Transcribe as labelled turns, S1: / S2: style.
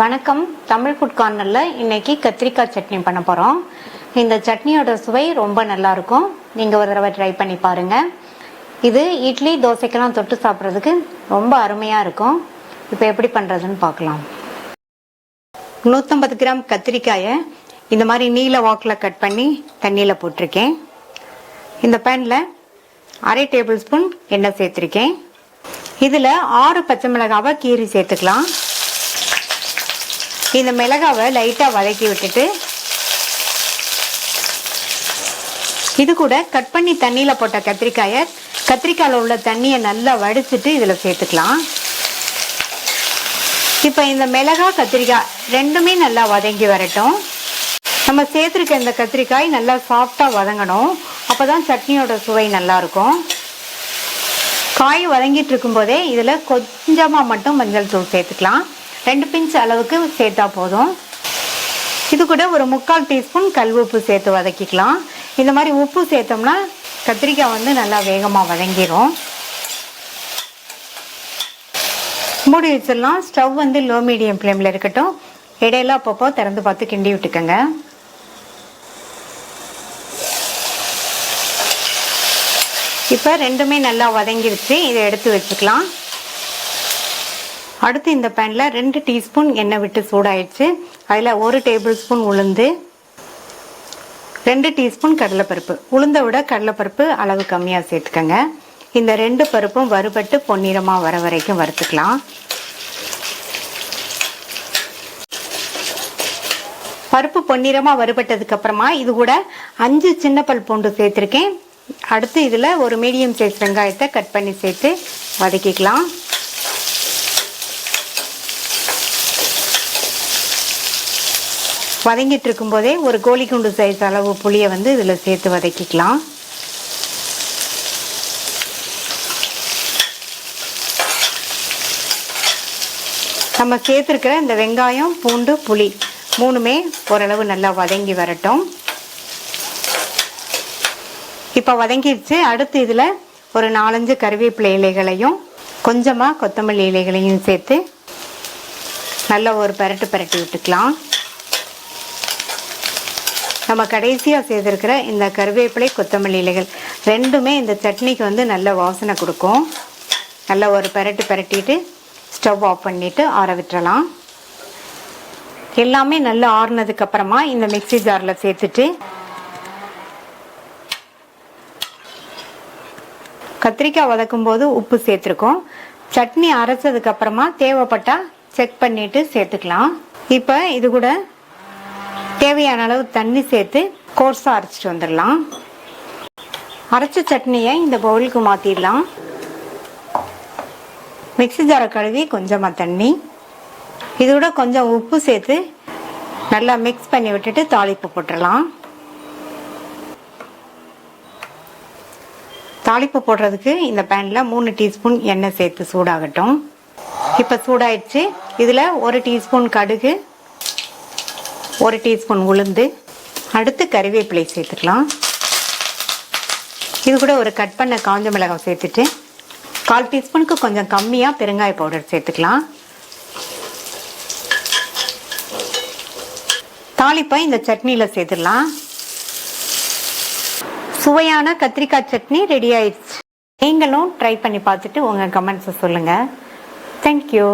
S1: வணக்கம். தமிழ் ஃபுட் கார்னர்ல இன்னைக்கு கத்திரிக்காய் சட்னி பண்ண போறோம். இந்த சட்னியோட சுவை ரொம்ப நல்லா இருக்கும். நீங்க ஒரு தடவை ட்ரை பண்ணி பாருங்க. இது இட்லி தோசைக்கெல்லாம் தொட்டு சாப்பிட்றதுக்கு ரொம்ப அருமையா இருக்கும். இப்போ எப்படி பண்றதுன்னு பார்க்கலாம். 150 கிராம் கத்திரிக்காயை இந்த மாதிரி நீல வாக்கில் கட் பண்ணி தண்ணியில் போட்டிருக்கேன். இந்த பேனில் 1/2 டேபிள் ஸ்பூன் எண்ணெய் சேர்த்துருக்கேன். இதில் 6 பச்சை மிளகாவை கீரி சேர்த்துக்கலாம். இந்த மிளகாவை லைட்டாக வதக்கி விட்டுட்டு இது கூட கட் பண்ணி தண்ணியில் போட்ட கத்திரிக்காயில் உள்ள தண்ணியை நல்லா வடிச்சிட்டு இதில் சேர்த்துக்கலாம். இப்போ இந்த மிளகாய் கத்திரிக்காய் ரெண்டுமே நல்லா வதங்கி வரட்டும். நம்ம சேர்த்துருக்க இந்த கத்திரிக்காய் நல்லா சாஃப்டாக வதங்கணும். அப்போ தான் சட்னியோட சுவை நல்லா இருக்கும். காய் வதங்கிட்டு இருக்கும்போதே இதில் கொஞ்சமாக மட்டும் மஞ்சள் தூள் சேர்த்துக்கலாம். 2 பிஞ்ச் அளவுக்கு சேர்த்தா போதும். இது கூட ஒரு 3/4 டீஸ்பூன் கல் உப்பு சேர்த்து வதக்கிக்கலாம். இந்த மாதிரி உப்பு சேர்த்தோம்னா கத்திரிக்காய் நல்லா வேகமாக வதங்கிடும். மூடி வச்சிடலாம். ஸ்டவ் லோ மீடியம் ஃப்ளேமில் இருக்கட்டும். இடையில அப்பப்போ திறந்து பார்த்து கிண்டி விட்டுக்கோங்க. இப்போ ரெண்டுமே நல்லா வதங்கிருச்சு. இதை எடுத்து வச்சுக்கலாம். அடுத்து இந்த பேனில் 2 டீஸ்பூன் எண்ணெய் விட்டு சூடாயிடுச்சு. அதில் 1 டேபிள் ஸ்பூன் உளுந்து, 2 டீஸ்பூன் கடலைப்பருப்பு. உளுந்தை விட கடலைப்பருப்பு அளவு கம்மியாக சேர்த்துக்கோங்க. இந்த 2 பருப்பும் வறுபட்டு பொன்னிறமாக வர வரைக்கும் வறுத்துக்கலாம். பருப்பு பொன்னிறமாக வறுபட்டதுக்கு அப்புறமா இது கூட 5 சின்ன பல் பூண்டு சேர்த்துருக்கேன். அடுத்து இதில் ஒரு மீடியம் சைஸ் வெங்காயத்தை கட் பண்ணி சேர்த்து வதக்கிக்கலாம். வதங்கிட்டு இருக்கும் போதே ஒரு கோழி குண்டு சைஸ் அளவு புளியை இதில் சேர்த்து வதக்கிக்கலாம். நம்ம சேர்த்துருக்கிற இந்த வெங்காயம், பூண்டு, புளி 3மே ஓரளவு நல்லா வதங்கி வரட்டும். இப்போ வதங்கிடுச்சு. அடுத்து இதில் ஒரு 4-5 கருவேப்பிலை இலைகளையும் கொஞ்சமாக கொத்தமல்லி இலைகளையும் சேர்த்து நல்லா ஒரு பரட்டி விட்டுக்கலாம். நம்ம கடைசியாக சேர்த்துருக்கிற இந்த கருவேப்பிலை, கொத்தமல்லி இலைகள் ரெண்டுமே இந்த சட்னிக்கு நல்ல வாசனை கொடுக்கும். நல்லா ஒரு பரட்டிட்டு ஸ்டவ் ஆஃப் பண்ணிவிட்டு ஆற விட்டுறலாம். எல்லாமே நல்லா ஆறுனதுக்கு அப்புறமா இந்த மிக்ஸி ஜாரில் சேர்த்துட்டு கத்திரிக்காய் வதக்கும் போது உப்பு சேர்த்துருக்கோம். சட்னி அரைச்சதுக்கு அப்புறமா தேவைப்பட்டா செக் பண்ணிட்டு சேர்த்துக்கலாம். இப்போ இது கூட தேவையான அளவு தண்ணி சேர்த்து கோர்ஸாக அரைச்சிட்டு வந்துடலாம். அரைச்ச சட்னியை இந்த பவுலுக்கு மாற்றிடலாம். மிக்ஸி ஜாரை கழுவி கொஞ்சமாக தண்ணி, இதோட கொஞ்சம் உப்பு சேர்த்து நல்லா மிக்ஸ் பண்ணி விட்டுட்டு தாளிப்பு போட்டுடலாம். தாளிப்பு போடுறதுக்கு இந்த பேனில் 3 டீஸ்பூன் எண்ணெய் சேர்த்து சூடாகட்டும். இப்போ சூடாயிடுச்சு. இதில் 1 டீஸ்பூன் கடுகு, 1 டீஸ்பூன் உளுந்து, அடுத்து கறிவேப்பிலை சேர்த்துக்கலாம். இது கூட ஒரு கட் பண்ண காஞ்ச மிளகாய் சேர்த்துட்டு 1/4 டீஸ்பூனுக்கு கொஞ்சம் கம்மியாக பெருங்காய பவுடர் சேர்த்துக்கலாம். தாளிப்பை இந்த சட்னியில் சேர்த்துடலாம். சுவையான கத்திரிக்காய் சட்னி ரெடி ஆயிடுச்சு. நீங்களும் ட்ரை பண்ணி பார்த்துட்டு உங்கள் கமெண்ட்ஸை சொல்லுங்கள். தேங்க்யூ.